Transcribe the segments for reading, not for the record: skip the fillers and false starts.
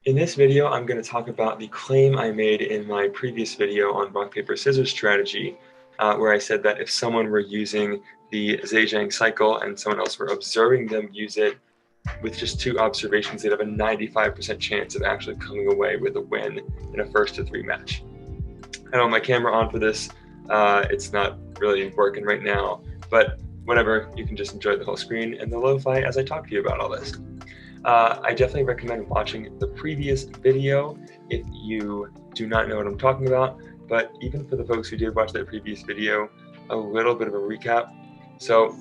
In this video, I'm going to talk about the claim I made in my previous video on rock, paper, scissors strategy, where I said that if someone were using the Zhejiang cycle and someone else were observing them use it with just two observations, they'd have a 95% chance of actually coming away with a win in a 1-to-3 match. I don't have my camera on for this. It's not really working right now, but whatever, you can just enjoy the whole screen and the lo-fi as I talk to you about all this. I definitely recommend watching the previous video if you do not know what I'm talking about, but even for the folks who did watch that previous video, a little bit of a recap. So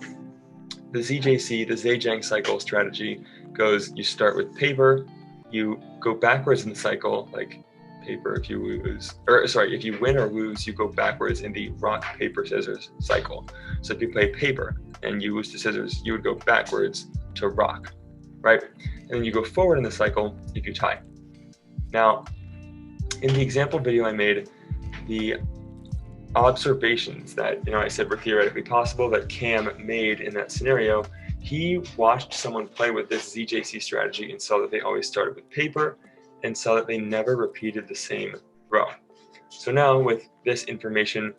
the ZJC, the Zhejiang cycle strategy goes, you start with paper, you go backwards in the cycle, like paper if you lose, or sorry, if you win or lose, you go backwards in the rock, paper, scissors cycle. So if you play paper and you lose to scissors, you would go backwards to rock, right? And then you go forward in the cycle if you tie. Now, in the example video I made, the observations that I said were theoretically possible that Cam made in that scenario, he watched someone play with this ZJC strategy and saw that they always started with paper and saw that they never repeated the same row. So now with this information,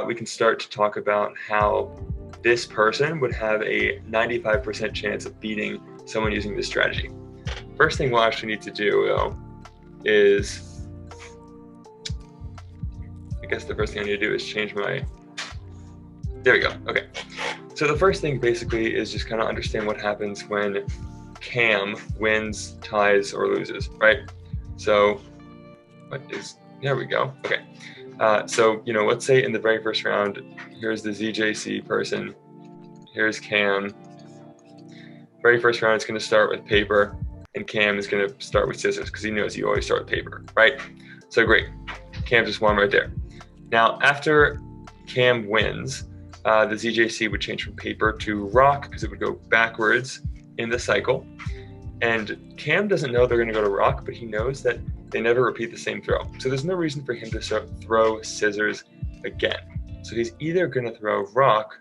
we can start to talk about how this person would have a 95% chance of beating someone using this strategy. First thing we'll actually need to do though is, I guess the first thing I need to do is change my, there we go, okay. So the first thing basically is just kind of understand what happens when Cam wins, ties, or loses, right? So there we go, okay. So, let's say in the very first round, here's the ZJC person, here's Cam. Very first round, it's going to start with paper, and Cam is going to start with scissors because he knows you always start with paper, right? So great, Cam just won right there. Now, after Cam wins, the ZJC would change from paper to rock because it would go backwards in the cycle. And Cam doesn't know they're going to go to rock, but he knows that they never repeat the same throw. So there's no reason for him to throw scissors again. So he's either going to throw rock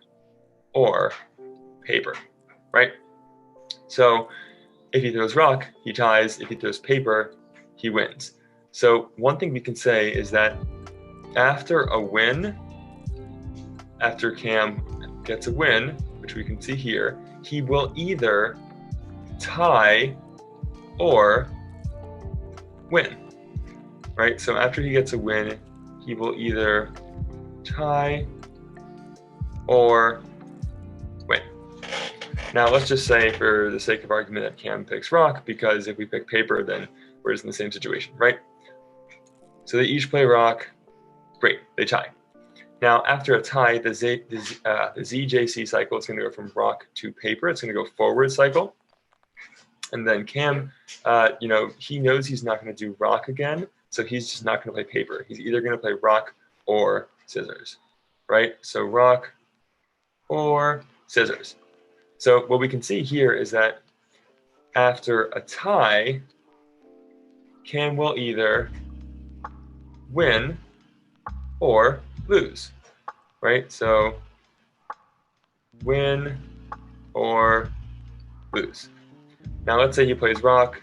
or paper, right? So if he throws rock, he ties. If he throws paper, he wins. So one thing we can say is that after a win, after Cam gets a win, which we can see here, he will either tie or win, right? So after he gets a win, he will either tie or win. Now let's just say for the sake of argument that Cam picks rock, because if we pick paper, then we're just in the same situation, right? So they each play rock, great, they tie. Now after a tie, the ZJC cycle is going to go from rock to paper. It's going to go forward cycle. And then Cam, he knows he's not going to do rock again, so he's just not going to play paper. He's either going to play rock or scissors, right? So rock or scissors. So what we can see here is that after a tie, Cam will either win or lose, right? So win or lose. Now let's say he plays rock,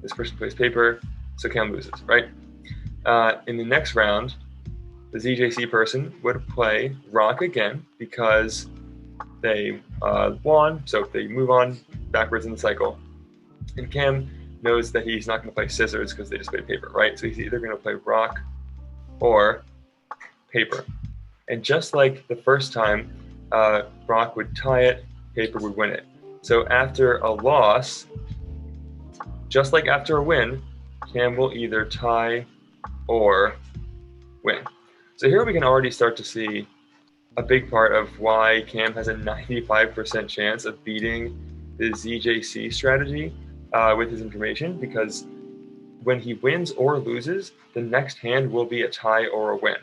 this person plays paper, so Cam loses, right? In the next round, the ZJC person would play rock again because they won, so they move on backwards in the cycle. And Cam knows that he's not going to play scissors because they just played paper, right? So he's either going to play rock or paper. And just like the first time, rock would tie it, paper would win it. So after a loss, just like after a win, Cam will either tie or win. So here we can already start to see a big part of why Cam has a 95% chance of beating the ZJC strategy with his information, because when he wins or loses, the next hand will be a tie or a win.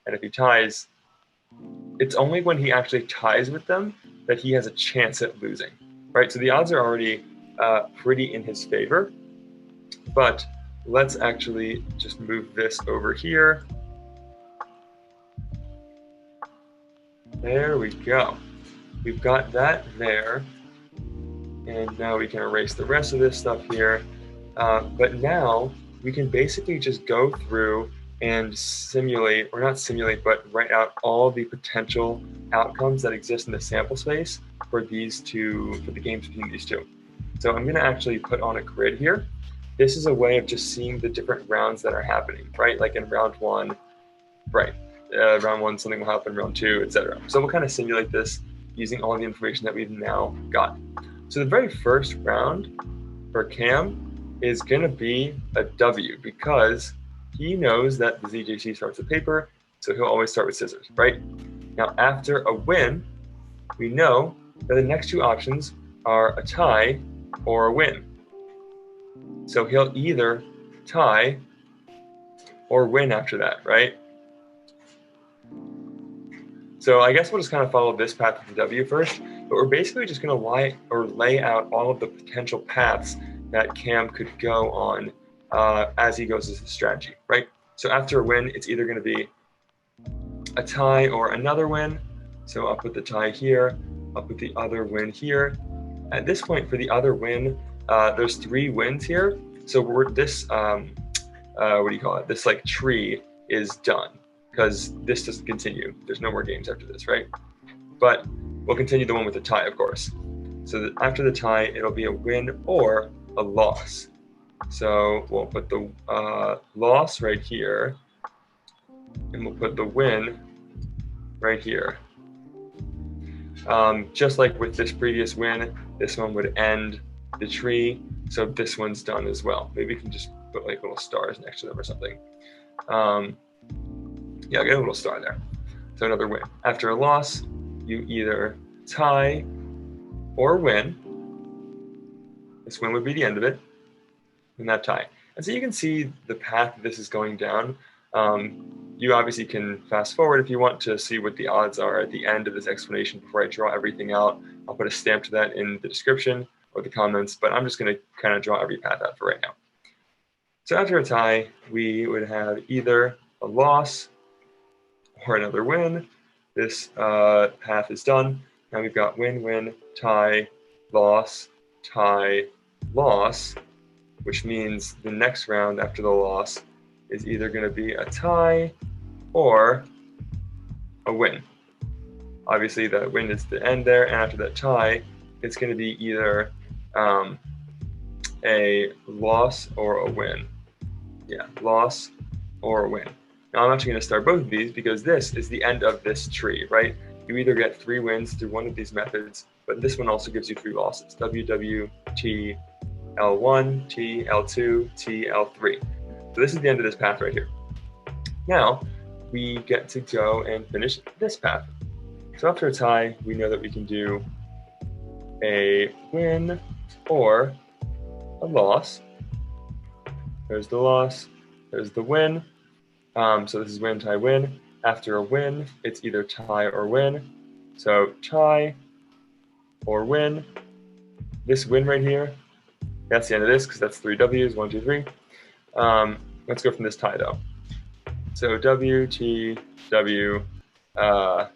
And if he ties, it's only when he actually ties with them that he has a chance at losing, right? So the odds are already pretty in his favor, but let's actually just move this over here. There we go. We've got that there. And now we can erase the rest of this stuff here. But now we can basically just go through and simulate, or not simulate, but write out all the potential outcomes that exist in the sample space for these two, for the games between these two. So I'm going to actually put on a grid here. This is a way of just seeing the different rounds that are happening, right? Like in round one, right? Round one, something will happen, round two, etc. So we'll kind of simulate this using all the information that we've now got. So the very first round for Cam is going to be a W because he knows that the ZJC starts with paper, so he'll always start with scissors, right? Now, after a win, we know that the next two options are a tie or a win. So he'll either tie or win after that, right? So I guess we'll just kind of follow this path with the W first, but we're basically just going to lay out all of the potential paths that Cam could go on as he goes as a strategy, right? So after a win, it's either going to be a tie or another win. So I'll put the tie here, I'll put the other win here. At this point, for the other win, there's 3 wins here. So we're this, what do you call it? This like tree is done because this doesn't continue. There's no more games after this, right? But we'll continue the one with the tie, of course. So that after the tie, it'll be a win or a loss. So we'll put the loss right here, and we'll put the win right here. Just like with this previous win, this one would end the tree, so this one's done as well. Maybe we can just put like little stars next to them or something. Yeah, I'll get a little star there. So another win. After a loss, you either tie or win. This win would be the end of it, and that tie. And so you can see the path this is going down. You obviously can fast forward if you want to see what the odds are at the end of this explanation before I draw everything out. I'll put a stamp to that in the description or the comments, but I'm just going to kind of draw every path out for right now. So after a tie, we would have either a loss or another win. This path is done. Now we've got win, win, tie, loss, which means the next round after the loss is either going to be a tie or a win. Obviously, the win is the end there, and after that tie, it's going to be either a loss or a win. Yeah, loss or a win. Now, I'm actually going to start both of these because this is the end of this tree, right? You either get 3 wins through one of these methods, but this one also gives you 3 losses. W, W, T, L1, T, L2, T, L3. So this is the end of this path right here. Now, we get to go and finish this path. So after a tie, we know that we can do a win or a loss. There's the loss, there's the win. So this is win, tie, win. After a win, it's either tie or win. So tie or win. This win right here, that's the end of this because that's 3 W's, 1, 2, 3. Let's go from this tie though. So W, T, W, W,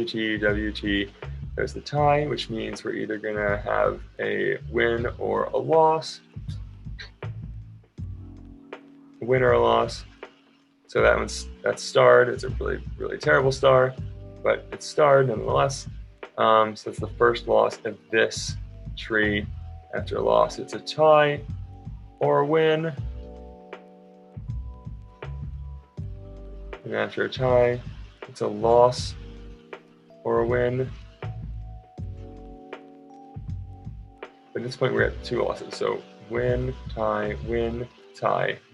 T, W, T. There's the tie, which means we're either gonna have a win or a loss. A win or a loss. So that's starred. It's a really, really terrible star, but it's starred nonetheless. So it's the first loss of this tree. After a loss, it's a tie or a win. And after a tie, it's a loss or a win. But at this point, we're at 2 losses. So win, tie,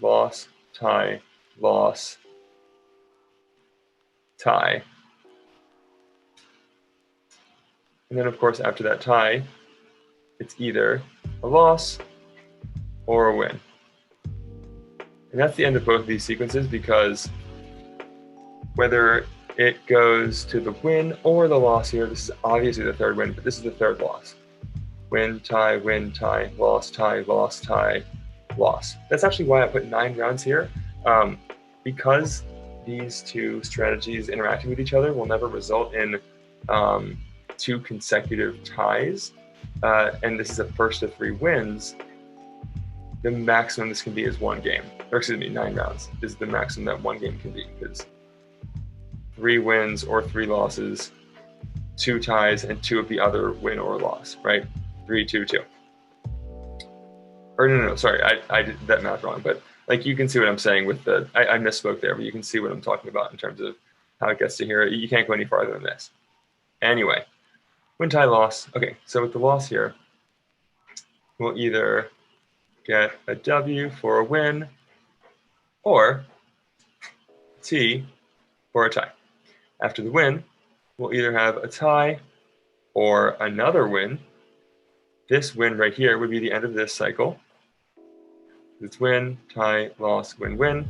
loss, tie, loss, tie. And then, of course, after that tie, it's either a loss or a win. And that's the end of both of these sequences because whether it goes to the win or the loss here, this is obviously the 3rd win, but this is the 3rd loss. Win, tie, loss, tie, loss. That's actually why I put 9 rounds here, because these 2 strategies interacting with each other will never result in 2 consecutive ties, and this is a first of 3 wins. the maximum this can be is 1 game. Or excuse me, 9 rounds is the maximum that 1 game can be, because 3 wins or 3 losses, 2 ties, and 2 of the other win or loss, right? 3, 2, 2. Or no, sorry, I did that math wrong, but like you can see what I'm saying with the, I misspoke there, but you can see what I'm talking about in terms of how it gets to here. You can't go any farther than this. Anyway, win, tie, loss. Okay, so with the loss here, we'll either get a W for a win or T for a tie. After the win, we'll either have a tie or another win. This win right here would be the end of this cycle. It's win, tie, loss, win, win.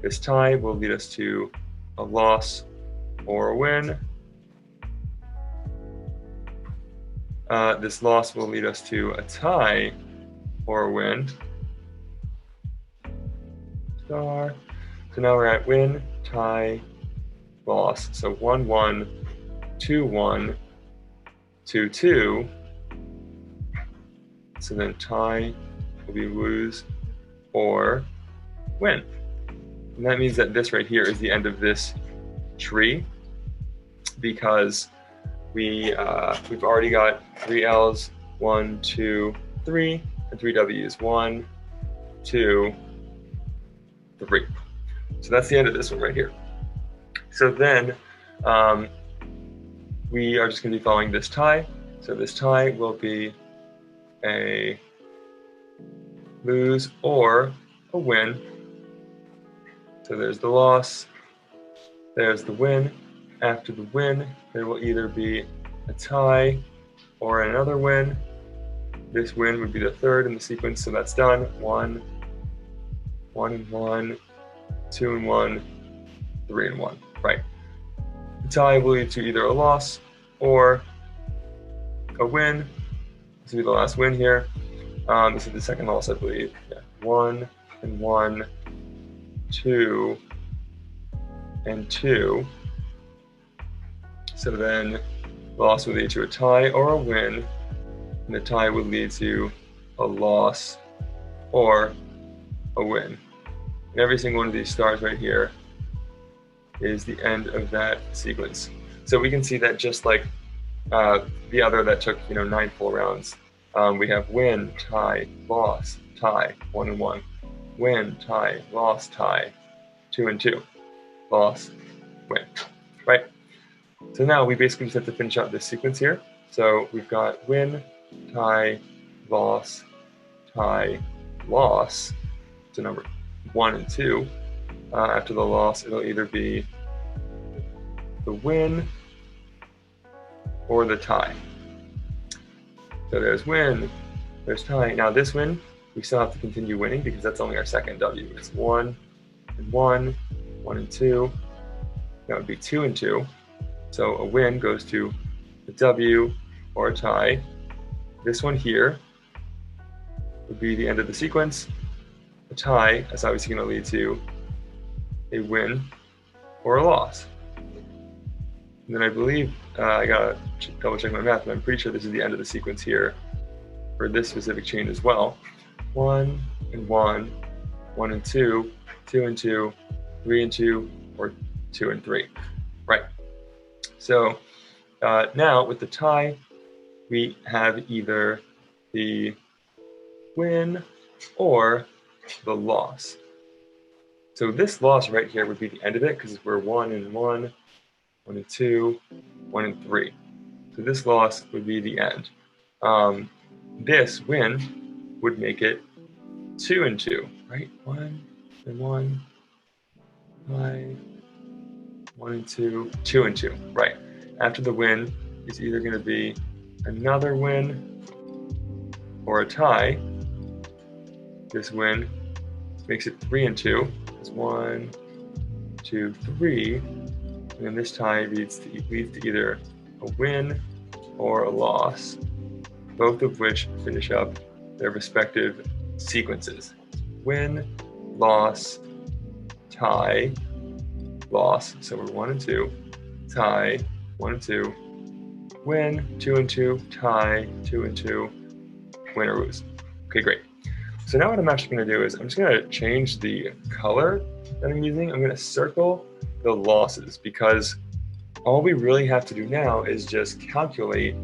This tie will lead us to a loss or a win. This loss will lead us to a tie or a win. Star. So now we're at win, tie, loss. So 1, 1, 2, 1, 2, 2. So then tie will be lose or win. And that means that this right here is the end of this tree, because we've already got 3 L's, 1, 2, 3, and 3 W's, 1, 2, 3. So that's the end of this one right here. So then we are just going to be following this tie. So this tie will be a lose or a win. So there's the loss, there's the win. After the win, there will either be a tie or another win. This win would be the third in the sequence, so that's done. 1, 1 and 1, 2 and 1, 3 and 1, right? The tie will lead to either a loss or a win. This will be the last win here. This is the second loss, I believe. Yeah. 1 and 1, 2 and 2. So then loss will lead to a tie or a win, and the tie would lead to a loss or a win. And every single one of these stars right here is the end of that sequence. So we can see that just like the other that took 9 full rounds, we have win, tie, loss, tie, 1 and 1, win, tie, loss, tie, 2 and 2, loss, win, right? So now we basically just have to finish out this sequence here. So we've got win, tie, loss, loss. So number 1 and 2. After the loss, it'll either be the win or the tie. So there's win, there's tie. Now this win, we still have to continue winning because that's only our second W. It's 1 and 1, 1 and 2. That would be 2 and 2. So a win goes to a W or a tie. This one here would be the end of the sequence. A tie is obviously going to lead to a win or a loss. And then I believe, I gotta double check my math, but I'm pretty sure this is the end of the sequence here for this specific chain as well. 1 and 1, 1 and 2, 2 and 2, 3 and 2, or 2 and 3, right? So now with the tie, we have either the win or the loss. So this loss right here would be the end of it because we're 1 and 1, 1 and 2, 1 and 3. So this loss would be the end. This win would make it 2 and 2, right? 1 and 1, 5, 1 and 2, 2 and 2, right? After the win, it's either going to be another win or a tie. This win makes it 3 and 2. It's 1, 2, 3, and then this tie leads to either a win or a loss, both of which finish up their respective sequences. Win, loss, tie, loss. So we're 1 and 2, tie, 1 and 2, win, 2 and 2, tie, 2 and 2, win or lose. Okay, great. So now what I'm actually going to do is I'm just going to change the color that I'm using. I'm going to circle the losses, because all we really have to do now is just calculate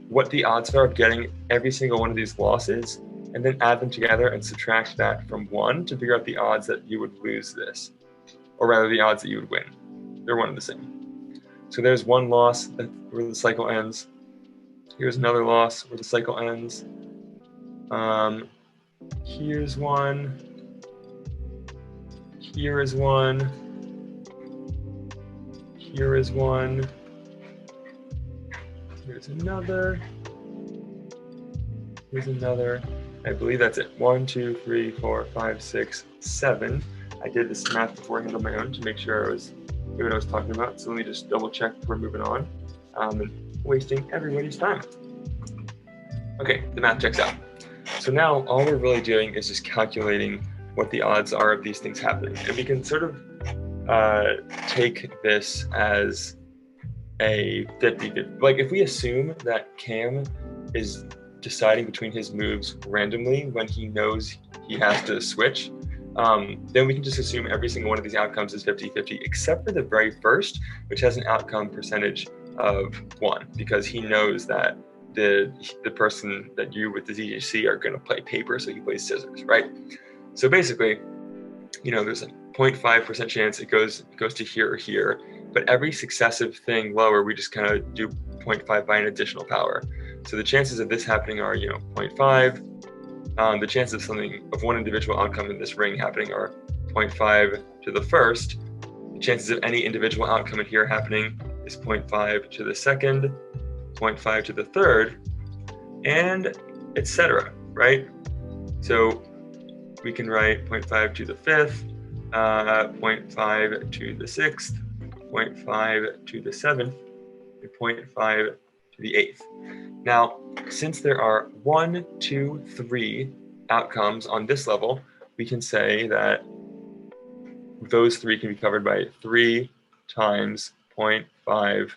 what the odds are of getting every single one of these losses, and then add them together and subtract that from 1 to figure out the odds that you would lose this, or rather the odds that you would win. They're one and the same. So there's one loss where the cycle ends. Here's another loss where the cycle ends. Here's one. Here is one. Here is one. Here's another. Here's another. I believe that's it. 1, 2, 3, 4, 5, 6, 7. I did this math beforehand on my own to make sure I knew what I was talking about. So let me just double check before moving on and wasting everybody's time. Okay, the math checks out. So now all we're really doing is just calculating what the odds are of these things happening. And we can sort of take this as a 50-50. Like if we assume that Cam is deciding between his moves randomly when he knows he has to switch, then we can just assume every single one of these outcomes is 50-50, except for the very first, which has an outcome percentage of 1, because he knows that the person that you with the ZJC are going to play paper, so he plays scissors, right? So basically, there's a 0.5% chance it goes to here or here, but every successive thing lower, we just kind of do 0.5 by an additional power. So the chances of this happening are, 0.5. The chances of one individual outcome in this ring happening are 0.5 to the first. The chances of any individual outcome in here happening is 0.5 to the second, 0.5 to the third, and etc., right? So we can write 0.5 to the fifth, 0.5 to the sixth, 0.5 to the seventh, and 0.5 to the eighth. Now, since there are 1, 2, 3 outcomes on this level, we can say that those 3 can be covered by 3 times 0.5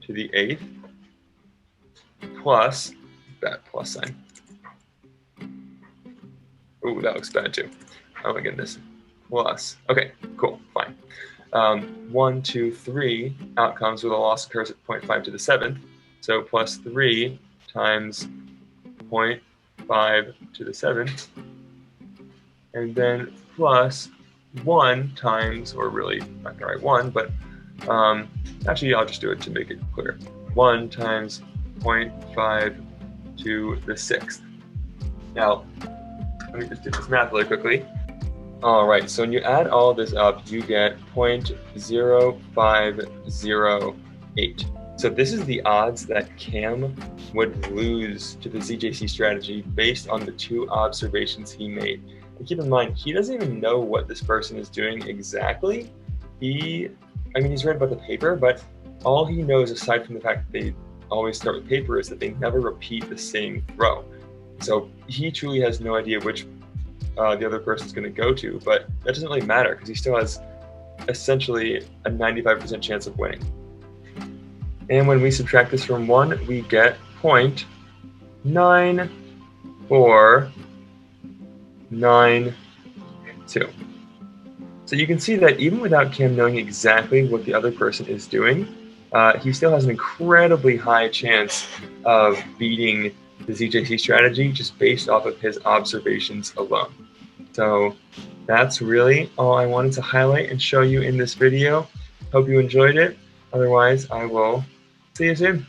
to the eighth plus that plus sign. Ooh, that looks bad too. Oh my goodness. Plus. Okay, cool, fine. 1, 2, 3 outcomes where the loss occurs at 0.5 to the seventh. So plus 3 times 0.5 to the seventh. And then plus 1 times, or really not gonna write 1, but actually I'll just do it to make it clear. 1 times 0.5 to the sixth. Now, let me just do this math really quickly. All right, so when you add all this up, you get 0.0508. So this is the odds that Cam would lose to the ZJC strategy based on the 2 observations he made. And keep in mind, he doesn't even know what this person is doing exactly. He's read about the paper, but all he knows, aside from the fact that they always start with paper, is that they never repeat the same throw. So he truly has no idea which the other person's going to go to, but that doesn't really matter because he still has essentially a 95% chance of winning. And when we subtract this from 1, we get 0.9492. So you can see that even without Cam knowing exactly what the other person is doing, he still has an incredibly high chance of beating the ZJC strategy just based off of his observations alone. So that's really all I wanted to highlight and show you in this video. Hope you enjoyed it. Otherwise, I will see you soon.